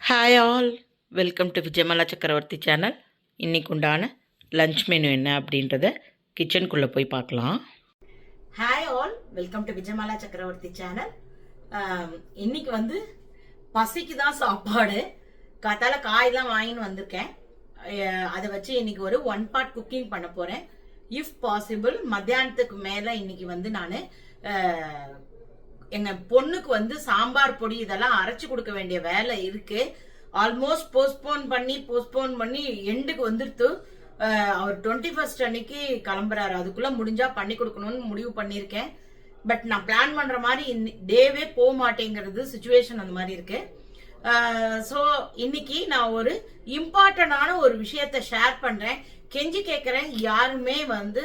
Hi all, welcome to Vijayamala சக்கரவர்த்தி channel. இன்றைக்கு உண்டான லஞ்ச் மெனு என்ன அப்படின்றத கிச்சனுக்குள்ளே போய் பார்க்கலாம். Hi all, welcome to Vijayamala சக்கரவர்த்தி சேனல். இன்னைக்கு வந்து பசிக்கு தான் சாப்பாடு. காத்தால காயெல்லாம் வாங்கின்னு வந்திருக்கேன். அதை வச்சு இன்னைக்கு ஒரு 1 part குக்கிங் பண்ண போகிறேன். இஃப் பாசிபிள் மத்தியானத்துக்கு மேலே இன்னைக்கு வந்து நான் எங்க பொண்ணுக்கு வந்து சாம்பார் பொடி இதெல்லாம் அரைச்சு கொடுக்க வேண்டிய வேலை இருக்கு. ஆல்மோஸ்ட் போஸ்ட்போன் பண்ணி எண்டுக்கு வந்துருத்து. அவர் 21st அன்னைக்கு கிளம்புறாரு. அதுக்குள்ள முடிஞ்சா பண்ணி கொடுக்கணும்னு முடிவு பண்ணிருக்கேன். பட் நான் பிளான் பண்ற மாதிரி டேவே போக மாட்டேங்கிறது, சுச்சுவேஷன் அந்த மாதிரி இருக்கு. ஸோ இன்னைக்கு நான் ஒரு இம்பார்ட்டன்டான ஒரு விஷயத்த ஷேர் பண்றேன். கெஞ்சி கேட்கறேன், யாருமே வந்து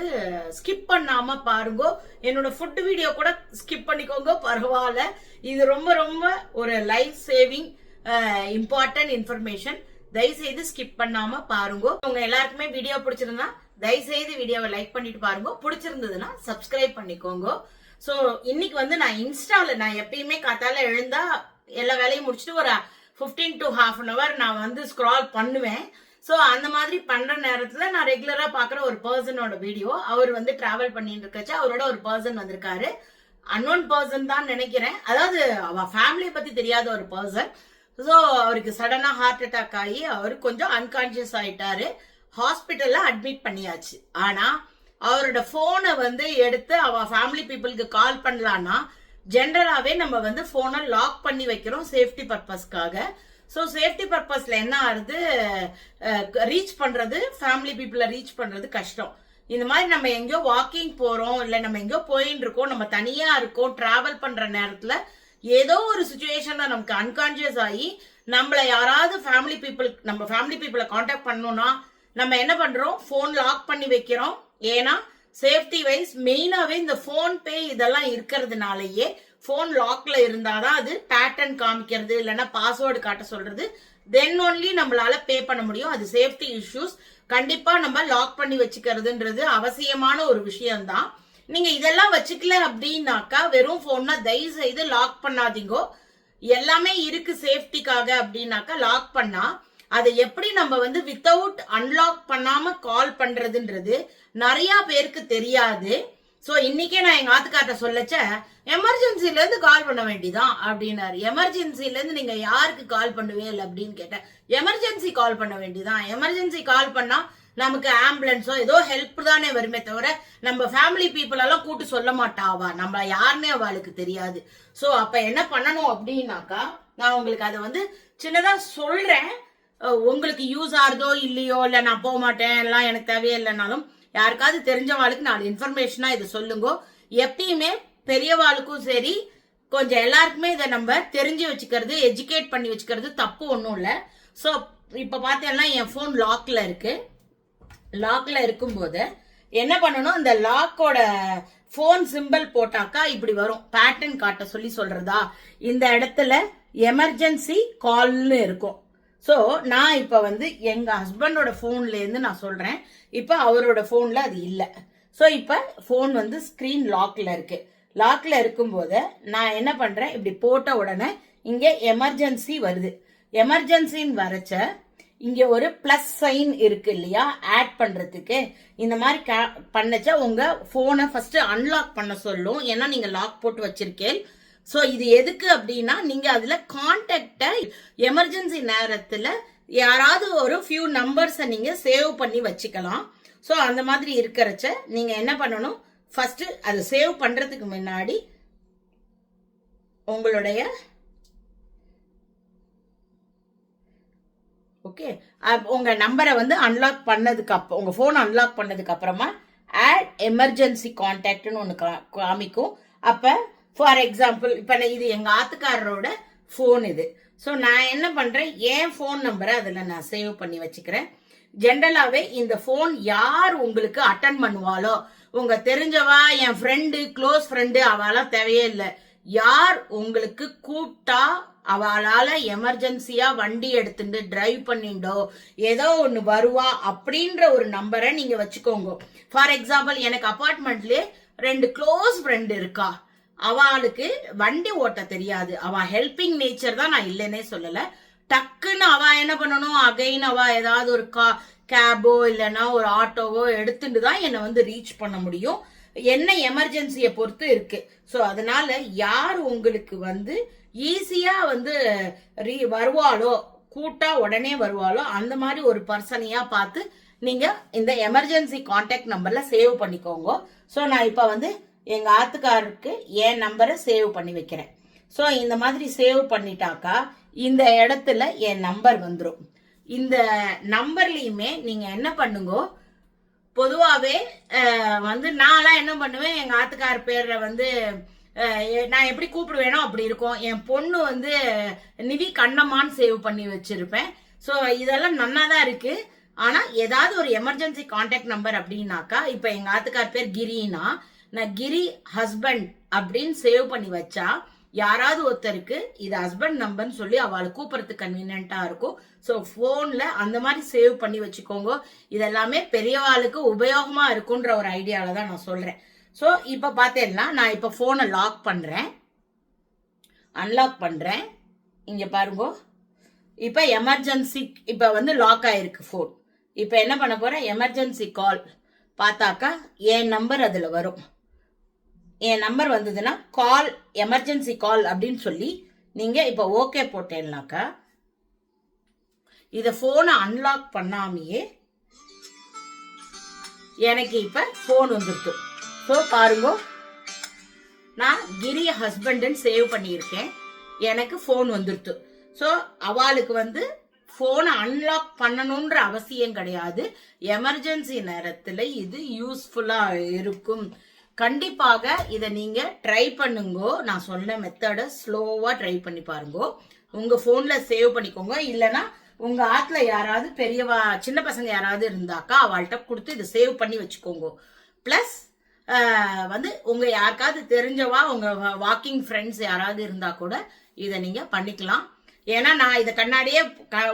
ஸ்கிப் பண்ணாம பாருங்க. என்னோட ஃபுட் வீடியோ கூட ஸ்கிப் பண்ணிக்கோங்க, பரவாயில்ல. இது ரொம்ப ரொம்ப ஒரு லைஃப் சேவிங் இம்பார்ட்டன்ட் இன்ஃபர்மேஷன். தயவுசெய்து ஸ்கிப் பண்ணாம பாருங்க. உங்க எல்லாருக்குமே வீடியோ பிடிச்சிருந்தா தயவுசெய்து வீடியோவை லைக் பண்ணிட்டு பாருங்க. பிடிச்சிருந்ததுன்னா சப்ஸ்கிரைப் பண்ணிக்கோங்க. ஸோ இன்னைக்கு வந்து நான் எப்பயுமே காத்தால எழுந்தா எல்லா வேலையும் முடிச்சுட்டு ஒரு 15 to half an hour நான் வந்து ஸ்க்ரால் பண்ணுவேன். ஸோ அந்த மாதிரி பண்ற நேரத்துல நான் ரெகுலரா பாக்குற ஒரு பர்சனோட வீடியோ, அவர் வந்து டிராவல் பண்ணிட்டு இருக்கச்சு அவரோட ஒரு பர்சன் வந்திருக்காரு. அன்னோன் பர்சன் தான் நினைக்கிறேன். அதாவது அவ ஃபேமிலியை பத்தி தெரியாத ஒரு பர்சன். ஸோ அவருக்கு சடனா ஹார்ட் அட்டாக் ஆகி அவர் கொஞ்சம் அன்கான்சியஸ் ஆயிட்டாரு. ஹாஸ்பிட்டல்ல அட்மிட் பண்ணியாச்சு. ஆனா அவரோட போனை வந்து எடுத்து அவ ஃபேமிலி பீப்புளுக்கு கால் பண்ணலான்னா ஜென்ரலாவே நம்ம வந்து போனை லாக் பண்ணி வைக்கிறோம் சேஃப்டி பர்பஸ்க்காக. ஸோ சேஃப்டி பர்பஸ்ல என்ன ஆகுது, ரீச் பண்றது, ஃபேமிலி பீப்புளை ரீச் பண்றது கஷ்டம். இந்த மாதிரி நம்ம எங்கேயோ வாக்கிங் போறோம், இல்ல நம்ம எங்கேயோ போயின்னு இருக்கோம், நம்ம தனியா இருக்கோம், டிராவல் பண்ற நேரத்துல ஏதோ ஒரு சுச்சுவேஷன்ல நமக்கு அன்கான்சியஸ் ஆகி நம்மள யாராவது நம்ம ஃபேமிலி பீப்புளை கான்டாக்ட் பண்ணணும்னா நம்ம என்ன பண்றோம், போன் லாக் பண்ணி வைக்கிறோம். ஏன்னா சேஃப்டி வைஸ் மெயினாவே இந்த போன் பே இதெல்லாம் இருக்கிறதுனாலயே போன் லாக்ல இருந்தாதான் அது பேட்டர்ன் காமிக்கிறது, இல்லைன்னா பாஸ்வேர்டு காட்ட சொல்றது. தென் ஒன்லி நம்மளால பே பண்ண முடியும். அது சேஃப்டி இஷ்யூஸ். கண்டிப்பா நம்ம லாக் பண்ணி வச்சுக்கிறதுன்றது அவசியமான ஒரு விஷயம் தான். நீங்க இதெல்லாம் வச்சுக்கல அப்படின்னாக்கா வெறும் போன்னா தயவு செய்து லாக் பண்ணாதீங்க. எல்லாமே இருக்கு சேஃப்டிக்காக அப்படின்னாக்கா லாக் பண்ணா அதை எப்படி நம்ம வந்து வித்தவுட் அன்லாக் பண்ணாம கால் பண்றதுன்றது நிறைய பேருக்கு தெரியாது. சோ இன்னைக்கே நான் எங்க ஆத்துக்கார்ட்ட சொல்லச்ச, எமர்ஜென்சில இருந்து கால் பண்ண வேண்டியதான் அப்படின்னாரு. எமர்ஜென்சில இருந்து நீங்க யாருக்கு கால் பண்ணுவேன் அப்படின்னு கேட்டேன். எமர்ஜென்சி கால் பண்ண வேண்டியதான். எமர்ஜென்சி கால் பண்ணா நமக்கு ஆம்புலன்ஸோ ஏதோ ஹெல்ப் தானே வருமே தவிர நம்ம ஃபேமிலி பீப்புள் எல்லாம் கூட்டு சொல்ல மாட்டாவா, நம்ம யாருன்னே அவளுக்கு தெரியாது. சோ அப்ப என்ன பண்ணணும் அப்படின்னாக்கா, நான் உங்களுக்கு அதை வந்து சின்னதா சொல்றேன். உங்களுக்கு யூஸ் ஆகுதோ இல்லையோ, இல்ல நான் போக மாட்டேன் எல்லாம் எனக்கு தேவையில்லைனாலும் யாருக்காவது தெரிஞ்சவாளுக்கு 4 இன்ஃபர்மேஷனா இதை சொல்லுங்க. எப்பயுமே பெரியவாளுக்கும் சரி, கொஞ்சம் எல்லாருக்குமே இதை நம்ம தெரிஞ்சு வச்சுக்கிறது, எஜுகேட் பண்ணி வச்சுக்கிறது தப்பு ஒன்றும் இல்லை. ஸோ இப்ப பார்த்தீங்கன்னா என் போன் லாக்ல இருக்கு. லாக்ல இருக்கும்போது என்ன பண்ணணும், இந்த லாக்கோட போன் சிம்பிள் போட்டாக்கா இப்படி வரும், பேட்டர்ன் காட்ட சொல்றதா, இந்த இடத்துல எமர்ஜென்சி கால்னு இருக்கும். சோ நான் இப்ப வந்து எங்க ஹஸ்பண்டோட போன்ல இருந்து நான் சொல்றேன். இப்ப அவரோட போன்ல அது இல்ல. சோ இப்ப போன் வந்து ஸ்கிரீன் லாக்ல இருக்கு. லாக்ல இருக்கும்போது நான் என்ன பண்றேன், இப்படி போட்ட உடனே இங்க எமர்ஜென்சி வருது. எமர்ஜென்சின்னு வரச்ச இங்க ஒரு பிளஸ் சைன் இருக்கு இல்லையா, ஆட் பண்றதுக்கு. இந்த மாதிரி பண்ணச்ச உங்க போனை ஃபர்ஸ்ட் அன்லாக் பண்ண சொல்லும். ஏன்னா நீங்க லாக் போட்டு வச்சிருக்கேன். சோ இது எதுக்கு அப்படின்னா, நீங்க அதுல கான்டாக்ட எமர்ஜென்சி நேரத்துல யாராவது ஒரு ஃபியூ நம்பர்ஸை நீங்க சேவ் பண்ணி வச்சுக்கலாம். சோ அந்த மாதிரி இருக்கிறச்ச நீங்க என்ன பண்ணணும், ஃபர்ஸ்ட் அதை சேவ் பண்றதுக்கு முன்னாடி உங்களுடைய உங்க நம்பரை வந்து அன்லாக் பண்ணதுக்கு அப்புறம், உங்க போன் அன்லாக் பண்ணதுக்கு அப்புறமா ஆட் எமர்ஜென்சி கான்டாக்ட்னு ஒன்னு காமிக்கும். அப்ப ஃபார் எக்ஸாம்பிள் இப்ப இது எங்க ஆத்துக்காரரோட போன் இது. ஸோ நான் என்ன பண்றேன், என் போன் நம்பரை அதுல நான் சேவ் பண்ணி வச்சுக்கிறேன். ஜென்ரலாவே இந்த போன் யார் உங்களுக்கு அட்டன் பண்ணுவாளோ, உங்க தெரிஞ்சவா, என் ஃப்ரெண்டு, க்ளோஸ் ஃப்ரெண்டு, அவெல்லாம் தேவையே இல்லை. யார் உங்களுக்கு கூப்பிட்டா அவளால எமர்ஜென்சியா வண்டி எடுத்துட்டு டிரைவ் பண்ணிண்டோ ஏதோ ஒண்ணு வருவா அப்படின்ற ஒரு நம்பரை நீங்க வச்சுக்கோங்க. ஃபார் எக்ஸாம்பிள் எனக்கு அபார்ட்மெண்ட்லயே 2 க்ளோஸ் ஃப்ரெண்ட் இருக்கா. அவளுக்கு வண்டி ஓட்ட தெரியாது. அவ ஹெல்பிங் நேச்சர் தான், நான் இல்லைன்னே சொல்லல. டக்குன்னு திடீர்னு அவ என்ன பண்ணணும், அகைன் அவ ஏதாவது ஒரு கேபோ இல்லைன்னா ஒரு ஆட்டோவோ எடுத்துட்டு தான் என்னை வந்து ரீச் பண்ண முடியும். என்ன எமர்ஜென்சியை பொறுத்து இருக்கு. ஸோ அதனால யார் உங்களுக்கு வந்து ஈஸியா வந்து வருவாளோ, கூட்டா உடனே வருவாளோ அந்த மாதிரி ஒரு பர்சனையா பார்த்து நீங்க இந்த எமர்ஜென்சி கான்டாக்ட் நம்பர்ல சேவ் பண்ணிக்கோங்க. ஸோ நான் இப்ப வந்து எங்க ஆத்துக்காரருக்கு என் நம்பரை சேவ் பண்ணி வைக்கிறேன். ஸோ இந்த மாதிரி சேவ் பண்ணிட்டாக்கா இந்த இடத்துல என் நம்பர் வந்துடும். இந்த நம்பர்லயுமே நீங்க என்ன பண்ணுங்க, பொதுவாகவே வந்து நான்லாம் என்ன பண்ணுவேன், எங்க ஆத்துக்கார பேர்ல வந்து நான் எப்படி கூப்பிடுவேனோ அப்படி இருக்கும். என் பொண்ணு வந்து நிவி கண்ணம்மான்னு சேவ் பண்ணி வச்சிருப்பேன். ஸோ இதெல்லாம் நன்னா தான் இருக்கு. ஆனா ஏதாவது ஒரு எமர்ஜென்சி கான்டாக்ட் நம்பர் அப்படின்னாக்கா, இப்ப எங்க ஆத்துக்கார் பேர் கிரினா, நான் கிரி ஹஸ்பண்ட் அப்படின்னு சேவ் பண்ணி வச்சா யாராவது ஒருத்தருக்கு இது ஹஸ்பண்ட் நம்பர்னு சொல்லி அவளை கூப்பிடறதுக்கு கன்வீனியன்ட்டா இருக்கும். ஸோ போன்ல அந்த மாதிரி சேவ் பண்ணி வச்சுக்கோங்க. இதெல்லாமே பெரியவாளுக்கு உபயோகமா இருக்குன்ற ஒரு ஐடியால தான் நான் சொல்றேன். ஸோ இப்ப பாத்தீங்கன்னா நான் இப்ப போனை லாக் பண்றேன், அன்லாக் பண்றேன். இங்க பாருங்க, இப்ப எமர்ஜென்சி இப்ப வந்து லாக் ஆயிருக்கு போன். இப்ப என்ன பண்ண போறேன், எமர்ஜென்சி கால் பார்த்தாக்கா என் நம்பர் அதுல வரும். என் நம்பர் வந்ததுன்னா கால், எமர்ஜென்சி கால் அப்படின்னு சொல்லி நீங்க இப்ப ஓகே போட்டேன்னாக்கா இத போனை அன்லாக் பண்ணாமையே எனக்கு இப்ப போன் வந்துருக்கு. ஸோ பாருங்க, நான் கிரி ஹஸ்பண்ட் சேவ் பண்ணியிருக்கேன், எனக்கு போன் வந்துருத்து. ஸோ அவளுக்கு வந்து போனை அன்லாக் பண்ணணும்ன்ற அவசியம் கிடையாது. எமர்ஜென்சி நேரத்துல இது யூஸ்ஃபுல்லா இருக்கும். கண்டிப்பாக இதை நீங்க ட்ரை பண்ணுங்க. நான் சொன்ன மெத்தட ஸ்லோவா ட்ரை பண்ணி பாருங்க. உங்க போன்ல சேவ் பண்ணிக்கோங்க. இல்லைன்னா உங்க ஆத்துல யாராவது பெரியவா சின்ன பசங்க யாராவது இருந்தாக்கா அவள்கிட்ட கொடுத்து இதை சேவ் பண்ணி வச்சுக்கோங்க. பிளஸ் வந்து உங்க யாருக்காவது தெரிஞ்சவா உங்க வாக்கிங் ஃப்ரெண்ட்ஸ் யாராவது இருந்தா கூட இதை நீங்க பண்ணிக்கலாம். ஏன்னா நான் இதை கண்ணாடியே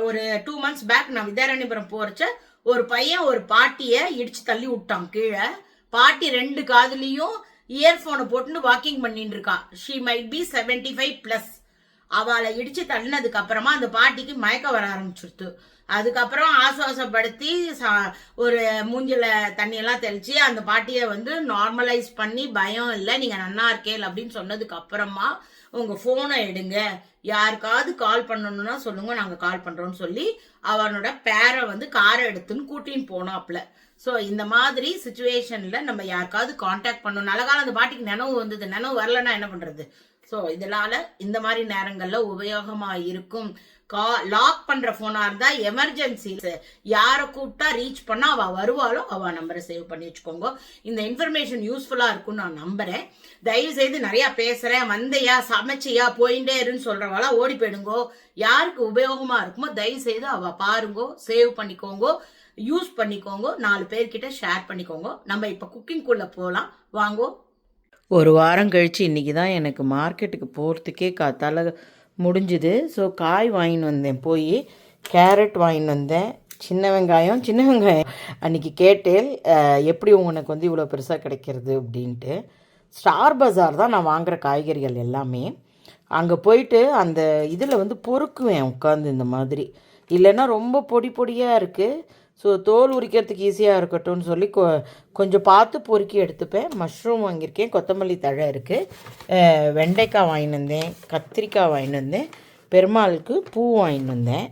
ஒரு 2 months பேக் நான் வித்யாரண்யபுரம் போறச்ச ஒரு பையன் ஒரு பாட்டிய இடிச்சு தள்ளி விட்டான் கீழே. பாட்டி 2 காதுலயும் இயர்போனை போட்டுன்னு வாக்கிங் பண்ணிட்டு இருக்கா. She might be 75+. அவளை இடிச்சு தள்ளினதுக்கு அப்புறமா அந்த பாட்டிக்கு மயக்கம் வர ஆரம்பிச்சுடுத்து. அதுக்கப்புறம் ஆசுவாசப்படுத்தி ஒரு மூஞ்சில தண்ணி எல்லாம் தெளிச்சு அந்த பாட்டியை வந்து நார்மலைஸ் பண்ணி பயம் இல்லை, நீங்க நன்னா இருக்கேல் அப்படின்னு சொன்னதுக்கு அப்புறமா உங்க போனை எடுங்க, யாருக்காவது கால் பண்ணணும்னா சொல்லுங்க, நாங்க கால் பண்றோம்னு சொல்லி அவனோட பேரை வந்து காரை எடுத்துன்னு கூட்டின்னு போனாப்ல. ஸோ இந்த மாதிரி சுச்சுவேஷன்ல நம்ம யாருக்காவது கான்டாக்ட் பண்ணணும். நல்ல காலம் அந்த பாட்டிக்கு நினைவு வந்தது, நினைவு வரலன்னா என்ன பண்றது? ஸோ இதனால இந்த மாதிரி நேரங்கள்ல உபயோகமா இருக்கும். லாக் பண்ற போனா இருந்தா எமர்ஜென்சி யாரை கூப்பிட்டா ரீச் பண்ணா அவ வருவாளோ அவ நம்பரை சேவ் பண்ணி வச்சுக்கோங்க. இந்த இன்ஃபர்மேஷன் யூஸ்ஃபுல்லா இருக்கும் நான் நம்புறேன். தயவு செய்து நிறைய பேசுறேன், வந்தையா சமைச்சியா போயிட்டே இருன்னு சொல்றவாளா ஓடி போயிடுங்கோ. யாருக்கு உபயோகமா இருக்குமோ தயவு செய்து அவ பாருங்கோ, சேவ் பண்ணிக்கோங்க, யூஸ் பண்ணிக்கோங்க, 4 பேர்கிட்ட ஷேர் பண்ணிக்கோங்க. நம்ம இப்ப குக்கிங்குள்ள போலாம் வாங்கோ. ஒரு வாரம் கழித்து இன்றைக்கி தான் எனக்கு மார்க்கெட்டுக்கு போகிறதுக்கே காத்தால முடிஞ்சுது. ஸோ காய் வாங்கின்னு வந்தேன், போய் கேரட் வாங்கின்னு வந்தேன், சின்ன வெங்காயம் அன்றைக்கி கேட்டேன் எப்படி உனக்கு வந்து இவ்வளோ பெருசாக கிடைக்கிறது அப்படின்ட்டு. ஸ்டார் பஜார் தான் நான் வாங்குகிற காய்கறிகள் எல்லாமே. அங்கே போயிட்டு அந்த இதில் வந்து பொறுக்குவேன் உட்காந்து இந்த மாதிரி, இல்லைன்னா ரொம்ப பொடி பொடியாக இருக்குது. ஸோ தோல் உரிக்கிறதுக்கு ஈஸியாக இருக்கட்டும்னு சொல்லி கொஞ்சம் பார்த்து பொறுக்கி எடுத்துப்பேன். மஷ்ரூம் வாங்கியிருக்கேன், கொத்தமல்லி தழை இருக்குது, வெண்டைக்காய் வாங்கின்னு வந்தேன், கத்திரிக்காய் வாங்கின்னு வந்தேன், பெருமாளுக்கு பூ வாங்கின்னு வந்தேன்.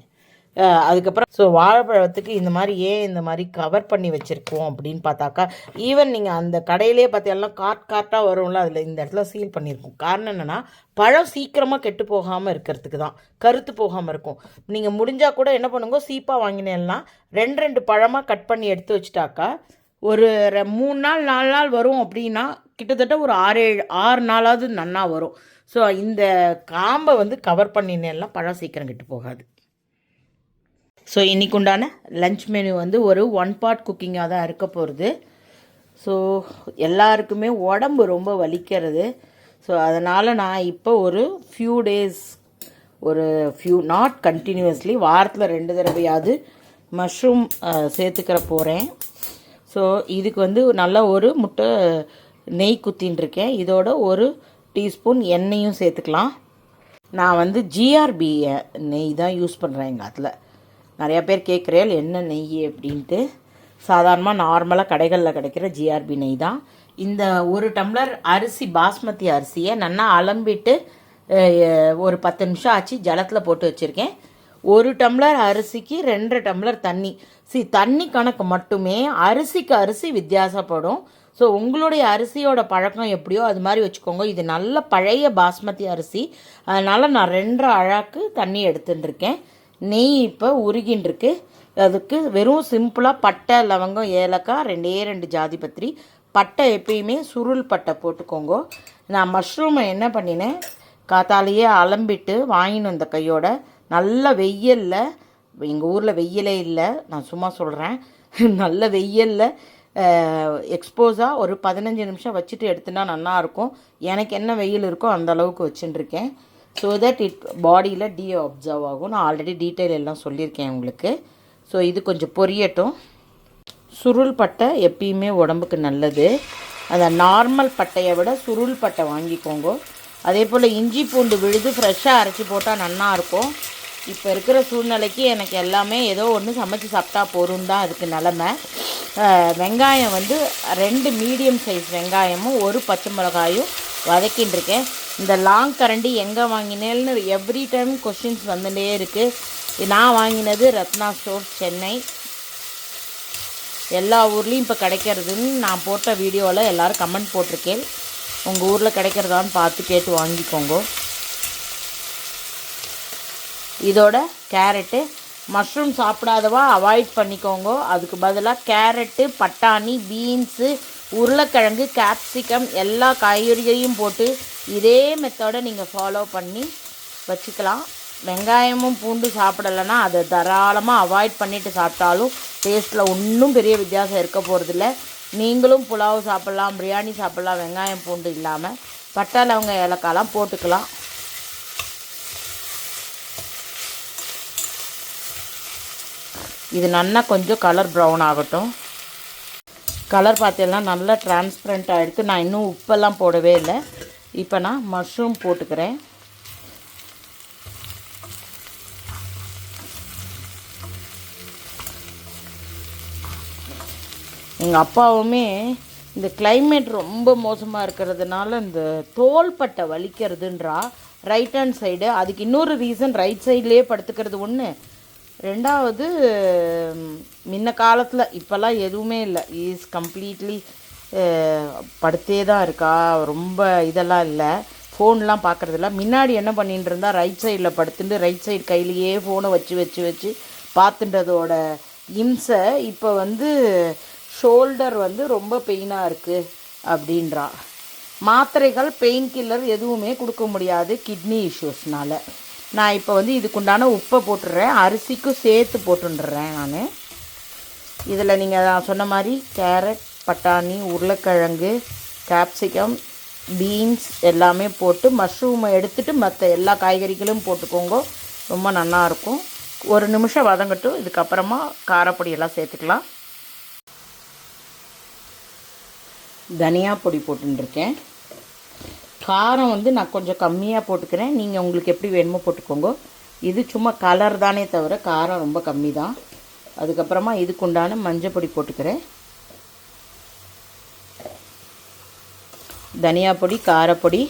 அதுக்கப்புறம் ஸோ வாழைப்பழத்துக்கு இந்த மாதிரி ஏன் இந்த மாதிரி கவர் பண்ணி வச்சுருக்கோம் அப்படின்னு பார்த்தாக்கா, ஈவன் நீங்கள் அந்த கடையிலே பார்த்தீங்கன்னா கார்ட்டாக வரும்ல, அதில் இந்த இடத்துல சீல் பண்ணியிருக்கோம். காரணம் என்னென்னா பழம் சீக்கிரமாக கெட்டு போகாமல் இருக்கிறதுக்கு தான், கருத்து போகாமல் இருக்கும். நீங்கள் முடிஞ்சால் கூட என்ன பண்ணுங்க, சீப்பாக வாங்கினேன்னா 2 பழமாக கட் பண்ணி எடுத்து வச்சுட்டாக்கா ஒரு 3 நாள் 4 நாள் வரும். அப்படின்னா கிட்டத்தட்ட ஒரு 6 நாளாவது நன்னா வரும். ஸோ இந்த காம்பை வந்து கவர் பண்ணினேன்னா பழம் சீக்கிரம் கெட்டு போகாது. ஸோ இன்றைக்கு உண்டான லஞ்ச் மெனு வந்து ஒரு 1 part குக்கிங்காக தான் இருக்க போகிறது. ஸோ எல்லாருக்குமே உடம்பு ரொம்ப வலிக்கிறது. ஸோ அதனால் நான் இப்போ ஒரு ஃபியூ டேஸ், நாட் கண்டினியூஸ்லி, வாரத்தில் 2 தடவையாவது மஷ்ரூம் சேர்த்துக்கிற போகிறேன். ஸோ இதுக்கு வந்து நல்லா ஒரு முட்டை நெய் குத்தின்னு இருக்கேன். இதோட 1 டீஸ்பூன் எண்ணெயும் சேர்த்துக்கலாம். நான் வந்து ஜிஆர்பி நெய் தான் யூஸ் பண்ணுறேன் எங்கள் அதில். நிறையா பேர் கேட்குறேன் என்ன நெய் அப்படின்ட்டு. சாதாரணமாக நார்மலாக கடைகளில் கிடைக்கிற ஜிஆர்பி நெய் தான். இந்த ஒரு டம்ளர் அரிசி பாஸ்மதி அரிசியை நல்லா அலம்பிட்டு ஒரு 10 நிமிஷம் ஆச்சு ஜலத்தில் போட்டு வச்சுருக்கேன். ஒரு டம்ளர் அரிசிக்கு 2 டம்ளர் தண்ணி. தண்ணி கணக்கு மட்டுமே அரிசிக்கு அரிசி வித்தியாசப்படும். ஸோ உங்களுடைய அரிசியோட பழக்கம் எப்படியோ அது மாதிரி வச்சுக்கோங்க. இது நல்ல பழைய பாஸ்மதி அரிசி, அதனால் நான் 2 அழாக்கு தண்ணி எடுத்துட்டுருக்கேன். நெய் இப்போ உருகின்றிருக்கு. அதுக்கு வெறும் சிம்பிளாக பட்டை, லவங்கம், ஏலக்காய், 2 ஜாதிபத்திரி. பட்டை எப்பயுமே சுருள் பட்டை போட்டுக்கோங்க. நான் மஷ்ரூமை என்ன பண்ணினேன், காத்தாலேயே அலம்பிட்டு வாங்கின்னு வந்த கையோட நல்ல வெயிலில், எங்கள் ஊரில் வெயிலே இல்லை, நான் சும்மா சொல்கிறேன், நல்ல வெயிலில் எக்ஸ்போஸாக ஒரு 15 நிமிஷம் வச்சுட்டு எடுத்துனா நல்லாயிருக்கும். எனக்கு என்ன வெயில் இருக்கோ அந்த அளவுக்கு வச்சுட்டுருக்கேன். ஸோ தட் இட் பாடியில் அப்சர்வ் ஆகும். நான் ஆல்ரெடி டீட்டெயில் எல்லாம் சொல்லியிருக்கேன் உங்களுக்கு. ஸோ இது கொஞ்சம் பொரியட்டும். சுருள் பட்டை எப்பயுமே உடம்புக்கு நல்லது. அந்த நார்மல் பட்டையை விட சுருள் பட்டை வாங்கிக்கோங்க. அதே போல் இஞ்சி பூண்டு விழுது ஃப்ரெஷ்ஷாக அரைச்சி போட்டால் நல்லாயிருக்கும். இப்போ இருக்கிற சூழ்நிலைக்கு எனக்கு எல்லாமே ஏதோ ஒன்று சமைச்சு சாப்பிட்டா போரும் தான் அதுக்கு நிலமை. வெங்காயம் வந்து 2 மீடியம் சைஸ் வெங்காயமும் 1 பச்சை மிளகாயும் வதக்கின்னு இருக்கேன். இந்த லாங் கரண்டி எங்கே வாங்கினேன்னு எவ்ரி டைம் கொஷின்ஸ் வந்துட்டே இருக்குது. நான் வாங்கினது ரத்னா ஸ்டோர்ஸ் சென்னை. எல்லா ஊர்லேயும் இப்போ கிடைக்கிறதுன்னு நான் போட்ட வீடியோவில் எல்லோரும் கமெண்ட் போட்டிருக்கேன். உங்கள் ஊரில் கிடைக்கிறதான்னு பார்த்து கேட்டு வாங்கிக்கோங்க. இதோட கேரட்டு, மஷ்ரூம் சாப்பிடாதவா அவாய்ட் பண்ணிக்கோங்க. அதுக்கு பதிலாக கேரட்டு, பட்டாணி, பீன்ஸு, உருளைக்கிழங்கு, கேப்சிகம் எல்லா காய்கறிகளையும் போட்டு இதே மெத்தடை நீங்கள் ஃபாலோ பண்ணி வச்சுக்கலாம். வெங்காயமும் பூண்டு சாப்பிடலைன்னா அதை தாராளமாக அவாய்ட் பண்ணிவிட்டு சாப்பிட்டாலும் டேஸ்ட்டில் ஒன்றும் பெரிய வித்தியாசம் இருக்க போகிறதில்ல. நீங்களும் புலாவ் சாப்பிட்லாம், பிரியாணி சாப்பிட்லாம், வெங்காயம் பூண்டு இல்லாமல். பட்டை, லவங்கம், ஏலக்காய்லாம் போட்டுக்கலாம். இது நல்லா கொஞ்சம் கலர் ப்ரௌன் ஆகட்டும். கலர் பார்த்தீங்கன்னா நல்லா டிரான்ஸ்பரண்ட் ஆகிடுது. நான் இன்னும் உப்பெல்லாம் போடவே இல்லை. இப்போ நான் மஷ்ரூம் போட்டுக்கிறேன். எங்கள் அப்பாவுமே இந்த கிளைமேட் ரொம்ப மோசமாக இருக்கிறதுனால இந்த தோள்பட்டை வலிக்கிறதுன்றா ரைட் ஹேண்ட் சைடு. அதுக்கு இன்னொரு ரீசன், ரைட் சைட்லேயே படுத்துக்கிறது ஒன்று. 2வது முன்ன காலத்தில், இப்போல்லாம் எதுவுமே இல்லை, இஸ் கம்ப்ளீட்லி படுத்தே தான் இருக்கா, ரொம்ப இதெல்லாம் இல்லை, ஃபோன்லாம் பார்க்குறதில்ல. முன்னாடி என்ன பண்ணிட்டு இருந்தால் ரைட் சைடில் படுத்துட்டு ரைட் சைடு கையிலையே ஃபோனை வச்சு பார்த்துன்றதோட இம்சை இப்போ வந்து ஷோல்டர் வந்து ரொம்ப பெயினாக இருக்குது அப்படின்றா. மாத்திரைகள், பெயின் கில்லர் எதுவுமே கொடுக்க முடியாது கிட்னி இஷ்யூஸ்னால். நான் இப்போ வந்து இதுக்குண்டான உப்பை போட்டுடுறேன், அரிசிக்கும் சேர்த்து போட்டுடுறேன் நான். இதில் நீங்கள் நான் சொன்ன மாதிரி கேரட், பட்டாணி, உருளைக்கிழங்கு, கேப்சிகம், பீன்ஸ் எல்லாமே போட்டு மஷ்ரூமை எடுத்துகிட்டு மற்ற எல்லா காய்கறிகளும் போட்டுக்கோங்க. ரொம்ப நல்லாயிருக்கும். 1 நிமிஷம் வதங்கட்டும். இதுக்கப்புறமா காரப்பொடியெல்லாம் சேர்த்துக்கலாம். தனியா பொடி போட்டுருக்கேன். காரம் வந்து நான் கொஞ்சம் கம்மியாக போட்டுக்கிறேன். நீங்கள் உங்களுக்கு எப்படி வேணுமோ போட்டுக்கோங்க. இது சும்மா கலர் தானே தவிர காரம் ரொம்ப கம்மி தான். அதுக்கப்புறமா இதுக்குண்டான மஞ்சள் பொடி போட்டுக்கிறேன். தனியா பொடி, காரப்பொடி.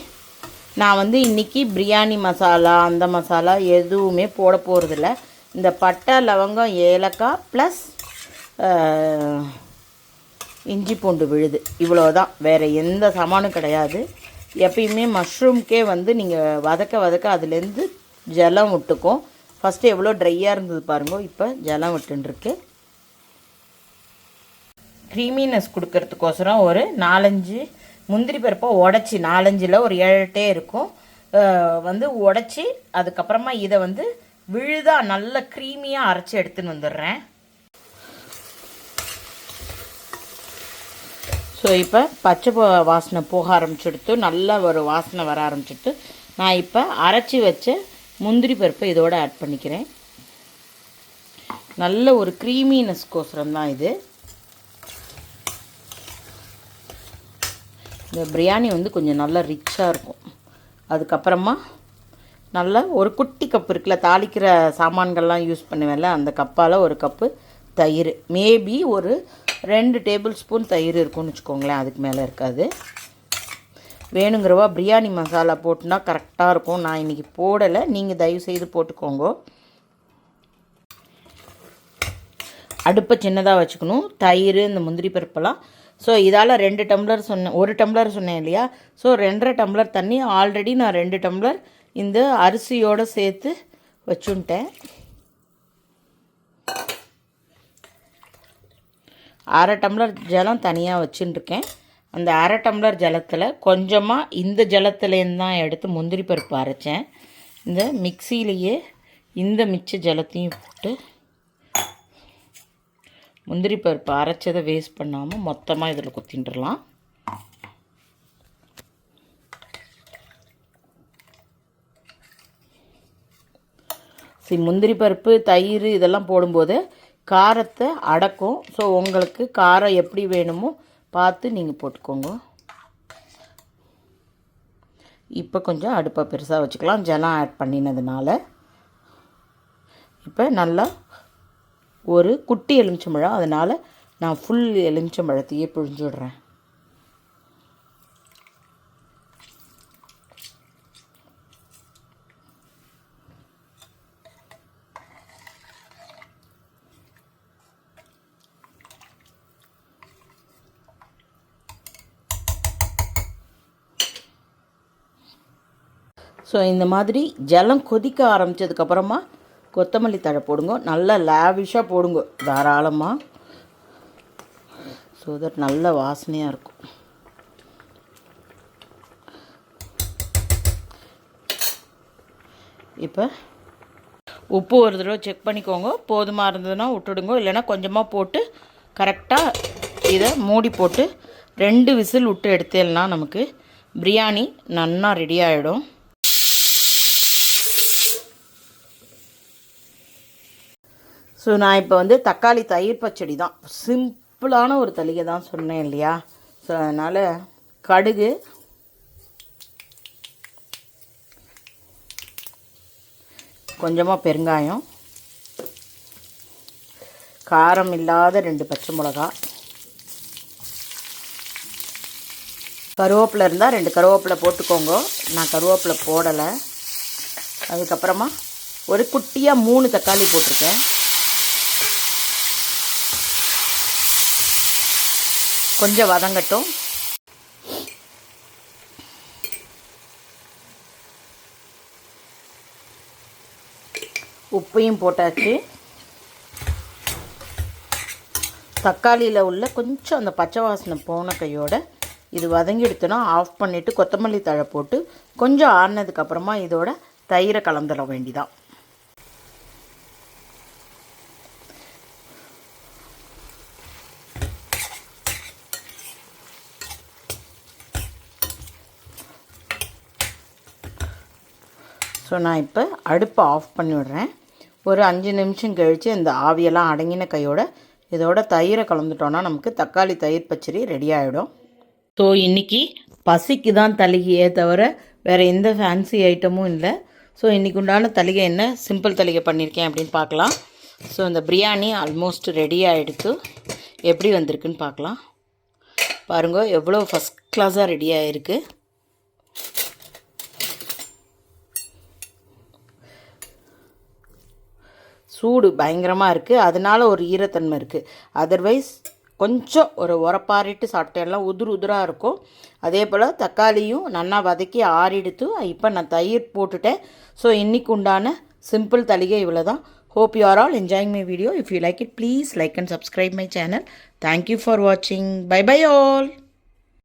நான் வந்து இன்றைக்கி பிரியாணி மசாலா அந்த மசாலா எதுவுமே போட போகிறதில்ல. இந்த பட்டை, லவங்கம், ஏலக்காய் ப்ளஸ் இஞ்சி பூண்டு விழுது, இவ்வளோதான். வேறு எந்த சாமானும் கிடையாது. எப்பயுமே மஷ்ரூம்க்கே வந்து நீங்கள் வதக்க அதுலேருந்து ஜலம் விட்டுக்கும். ஃபஸ்ட்டு எவ்வளோ ட்ரையாக இருந்தது பாருங்க, இப்போ ஜலம் விட்டுருக்கு. க்ரீமினஸ் கொடுக்கறதுக்கோசரம் ஒரு 4-5 முந்திரி பருப்பை உடச்சி, 4-5 ஒரு 7-8 இருக்கும் வந்து உடச்சி, அதுக்கப்புறமா இதை வந்து விழுதாக நல்ல க்ரீமியாக அரைச்சி எடுத்துன்னு வந்துடுறேன். ஸோ இப்போ பச்சை வாசனை போக ஆரம்பிச்சுடுத்து, நல்ல ஒரு வாசனை வர ஆரம்பிச்சுட்டு, நான் இப்போ அரைச்சி வச்ச முந்திரி பருப்பை இதோடு ஆட் பண்ணிக்கிறேன். நல்ல ஒரு க்ரீமினஸ்கோசரம் தான் இது. இந்த பிரியாணி வந்து கொஞ்சம் நல்லா ரிச்சாக இருக்கும். அதுக்கப்புறமா நல்லா ஒரு குட்டி கப்பு இருக்குல்ல, தாளிக்கிற சாமான்கள்லாம் யூஸ் பண்ணுவேன்ல, அந்த கப்பால் ஒரு கப்பு தயிர், மேபி ஒரு 2 டேபிள் ஸ்பூன் தயிர் இருக்கும்னு வச்சுக்கோங்களேன், அதுக்கு மேலே இருக்காது. வேணுங்கிறவா பிரியாணி மசாலா போட்டுனா கரெக்டாக இருக்கும். நான் இன்றைக்கி போடலை, நீங்கள் தயவுசெய்து போட்டுக்கோங்க. அடுப்பை சின்னதாக வச்சுக்கணும். தயிர், இந்த முந்திரி பருப்பெல்லாம். ஸோ இதால் 2 டம்ளர் சொன்னேன், 1 டம்ளர் சொன்னேன் இல்லையா? ஸோ 2.5 டம்ளர் தண்ணி ஆல்ரெடி நான் 2 டம்ளர் இந்த அரிசியோடு சேர்த்து வச்சுட்டேன். 1/2 டம்ளர் ஜலம் தனியாக வச்சுட்டுருக்கேன். அந்த 1/2 டம்ளர் ஜலத்தில் கொஞ்சமாக இந்த ஜலத்துலேருந்து தான் எடுத்து முந்திரி பருப்பு அரைச்சேன். இந்த மிக்சியிலேயே இந்த மிச்ச ஜலத்தையும் போட்டு முந்திரி பருப்பு அரைச்சதை வேஸ்ட் பண்ணாமல் மொத்தமாக இதில் கொத்திட்டுடலாம். முந்திரி பருப்பு, தயிர் இதெல்லாம் போடும்போது காரத்தை அடக்கும். ஸோ உங்களுக்கு காரம் எப்படி வேணுமோ பார்த்து நீங்கள் போட்டுக்கோங்க. இப்போ கொஞ்சம் அடுப்பை பெருசாக வச்சுக்கலாம், ஜலம் ஆட் பண்ணினதுனால. இப்போ நல்லா ஒரு குட்டி எலுமிச்சம்பழம், அதனால் நான் ஃபுல் எலுமிச்சம்பழத்தையே பிழிஞ்சு விடுறேன். ஸோ இந்த மாதிரி ஜலம் கொதிக்க ஆரம்பித்ததுக்கப்புறமா கொத்தமல்லி தழை போடுங்க. நல்லா லேவிஷாக போடுங்க தாராளமாக. ஸோ தட் நல்ல வாசனையாக இருக்கும். இப்போ உப்பு ஒரு தடவை செக் பண்ணிக்கோங்க. போதுமாக இருந்ததுன்னா விட்டுடுங்க, இல்லைன்னா கொஞ்சமாக போட்டு கரெக்டாக இதை மூடி போட்டு 2 விசில் விட்டு எடுத்தேன்னா நமக்கு பிரியாணி நன்னா ரெடி ஆகிடும். ஸோ நான் இப்போ தக்காளி தயிர் பச்சடி தான், சிம்பிளான ஒரு தளிகை தான் சொன்னேன் இல்லையா? ஸோ அதனால் கடுகு, கொஞ்சமாக பெருங்காயம், காரம் இல்லாத 2 பச்சை மிளகா, கருவேப்பிலை இருந்தால் 2 கருவேப்பிலை போட்டுக்கோங்க. நான் கருவேப்பிலை போடலை. அதுக்கப்புறமா ஒரு குட்டியாக 3 தக்காளி போட்டிருக்கேன். கொஞ்சம் வதங்கட்டும். உப்பையும் போட்டாச்சு. தக்காளியில் உள்ள கொஞ்சம் அந்த பச்சை வாசனை போன கையோட இது வதங்கி எடுத்தோன்னா ஆஃப் பண்ணிவிட்டு கொத்தமல்லி தழை போட்டு கொஞ்சம் ஆறினதுக்கப்புறமா இதோட தயிரை கலந்துட வேண்டிதான். ஸோ நான் இப்போ அடுப்பை ஆஃப் பண்ணி விடுறேன். ஒரு 5 நிமிஷம் கழித்து இந்த ஆவியெல்லாம் அடங்கின கையோட இதோட தயிரை கலந்துட்டோன்னா நமக்கு தக்காளி தயிர் பச்சடி ரெடி ஆகிடும். ஸோ இன்றைக்கி பசிக்கு தான் தளிகையே தவிர வேறு எந்த ஃபேன்சி ஐட்டமும் இல்லை. ஸோ இன்றைக்கி உண்டான தளிகை என்ன, சிம்பிள் தளிகை பண்ணியிருக்கேன் அப்படின்னு பார்க்கலாம். ஸோ இந்த பிரியாணி ஆல்மோஸ்ட் ரெடி ஆகிடுத்து. எப்படி வந்திருக்குன்னு பார்க்கலாம். பாருங்கள் எவ்வளோ ஃபஸ்ட் கிளாஸாக ரெடி ஆகிருக்கு. சூடு பயங்கரமாக இருக்குது, அதனால் ஒரு ஈரத்தன்மை இருக்குது. அதர்வைஸ் கொஞ்சம் ஒரு உரப்பாரிட்டு சாப்பிட்டேன்லாம் உதிராக இருக்கும். அதே போல் தக்காளியும் நல்லா வதக்கி ஆறிடுத்து. இப்போ நான் தயிர் போட்டுட்டேன். ஸோ இன்றைக்கு உண்டான சிம்பிள் தளிகை இவ்வளோ தான். Hope you are all enjoying my video. If you like it, please like and subscribe my channel. Thank you for watching. Bye bye all.